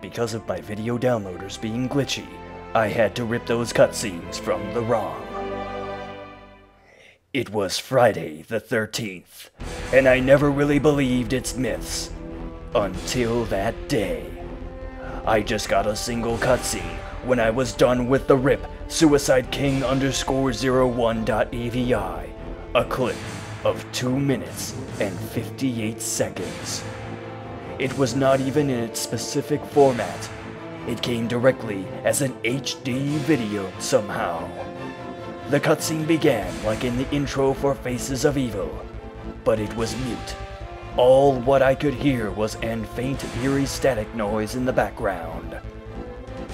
Because of my video downloaders being glitchy, I had to rip those cutscenes from the ROM. It was Friday the 13th, and I never really believed its myths. Until that day. I just got a single cutscene when I was done with the RIP SuicideKing_01.avi, a clip of 2 minutes and 58 seconds. It was not even in its specific format. It came directly as an HD video somehow. The cutscene began like in the intro for Faces of Evil, but it was mute. All what I could hear was an faint, eerie static noise in the background.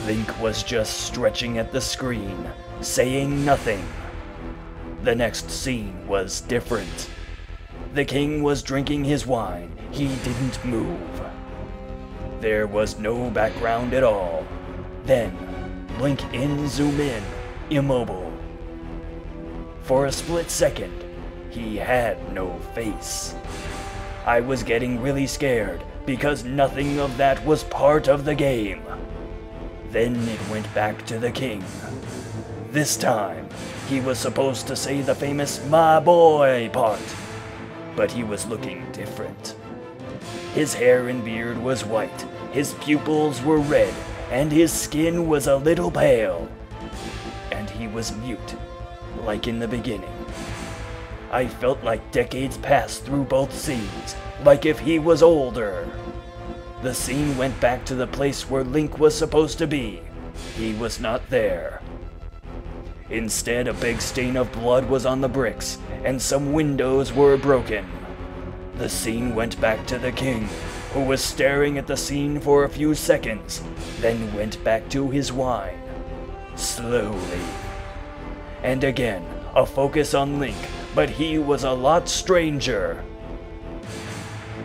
Link was just stretching at the screen, saying nothing. The next scene was different. The king was drinking his wine. He didn't move. There was no background at all. Then, blink in, zoom in, immobile. For a split second, he had no face. I was getting really scared because nothing of that was part of the game. Then it went back to the king. This time, he was supposed to say the famous "my boy" part, but he was looking different. His hair and beard was white, his pupils were red, and his skin was a little pale. And he was mute, like in the beginning. I felt like decades passed through both scenes, like if he was older. The scene went back to the place where Link was supposed to be. He was not there. Instead, a big stain of blood was on the bricks, and some windows were broken. The scene went back to the king, who was staring at the scene for a few seconds, then went back to his wine. Slowly. And again, a focus on Link, but he was a lot stranger.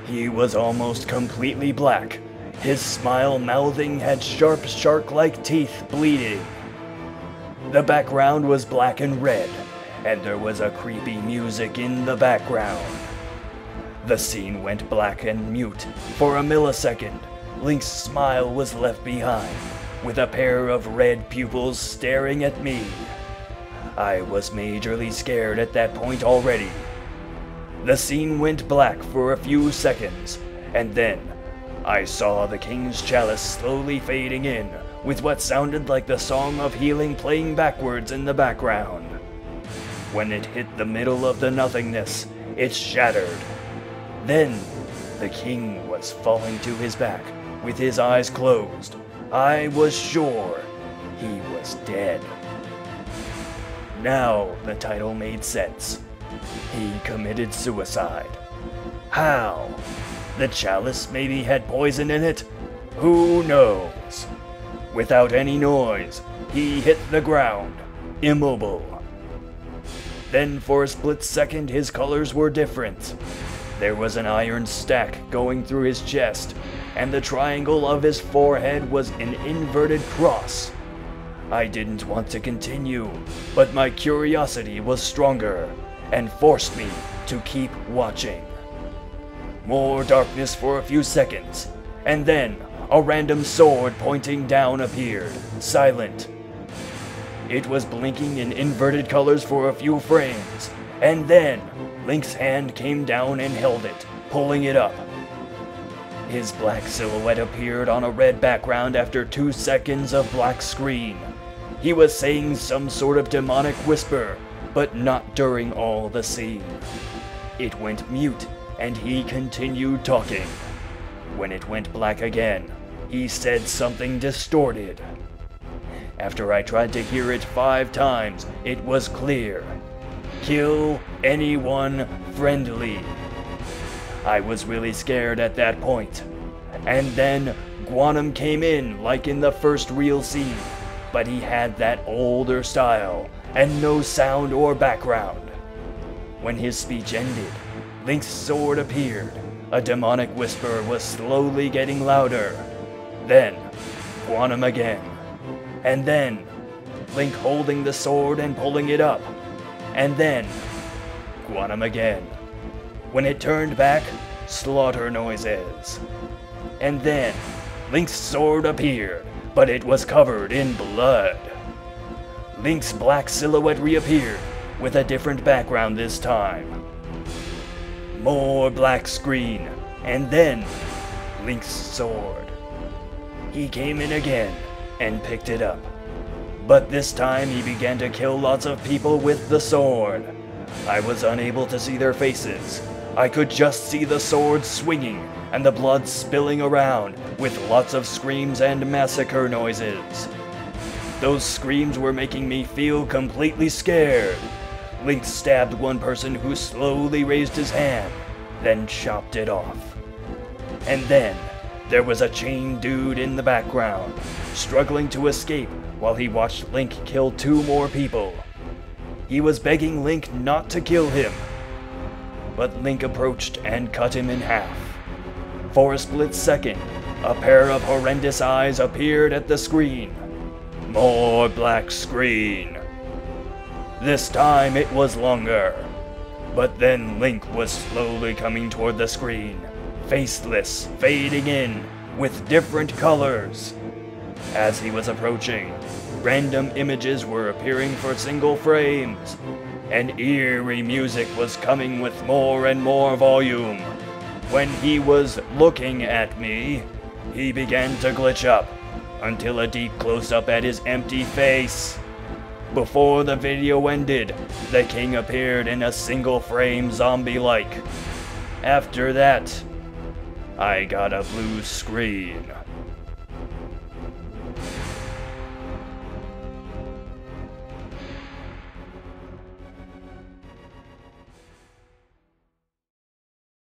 He was almost completely black. His smile mouthing had sharp shark-like teeth bleeding. The background was black and red, and there was a creepy music in the background. The scene went black and mute. For a millisecond, Link's smile was left behind, with a pair of red pupils staring at me. I was majorly scared at that point already. The scene went black for a few seconds, and then I saw the king's chalice slowly fading in, with what sounded like the Song of Healing playing backwards in the background. When it hit the middle of the nothingness, it shattered. Then, the king was falling to his back, with his eyes closed. I was sure he was dead. Now the title made sense. He committed suicide. How? The chalice maybe had poison in it? Who knows? Without any noise, he hit the ground, immobile. Then for a split second his colors were different. There was an iron stack going through his chest, and the triangle of his forehead was an inverted cross. I didn't want to continue, but my curiosity was stronger and forced me to keep watching. More darkness for a few seconds, and then a random sword pointing down appeared, silent. It was blinking in inverted colors for a few frames, and then Link's hand came down and held it, pulling it up. His black silhouette appeared on a red background after 2 seconds of black screen. He was saying some sort of demonic whisper, but not during all the scene. It went mute, and he continued talking. When it went black again, he said something distorted. After I tried to hear it 5 times, it was clear. Kill anyone friendly. I was really scared at that point. And then Guanum came in like in the first real scene, but he had that older style and no sound or background. When his speech ended, Link's sword appeared. A demonic whisper was slowly getting louder. Then, Guanum again. And then, Link holding the sword and pulling it up. And then, Guanum again. When it turned back, slaughter noises. And then, Link's sword appeared, but it was covered in blood. Link's black silhouette reappeared, with a different background this time. More black screen, and then Link's sword. He came in again and picked it up. But this time he began to kill lots of people with the sword. I was unable to see their faces. I could just see the sword swinging and the blood spilling around with lots of screams and massacre noises. Those screams were making me feel completely scared. Link stabbed one person who slowly raised his hand, then chopped it off. And then there was a chained dude in the background, struggling to escape while he watched Link kill 2 more people. He was begging Link not to kill him, but Link approached and cut him in half. For a split second, a pair of horrendous eyes appeared at the screen. More black screen. This time it was longer. But then Link was slowly coming toward the screen, faceless, fading in, with different colors. As he was approaching, random images were appearing for single frames, and eerie music was coming with more and more volume. When he was looking at me, he began to glitch up, until a deep close-up at his empty face. Before the video ended, the king appeared in a single frame zombie-like. After that, I got a blue screen.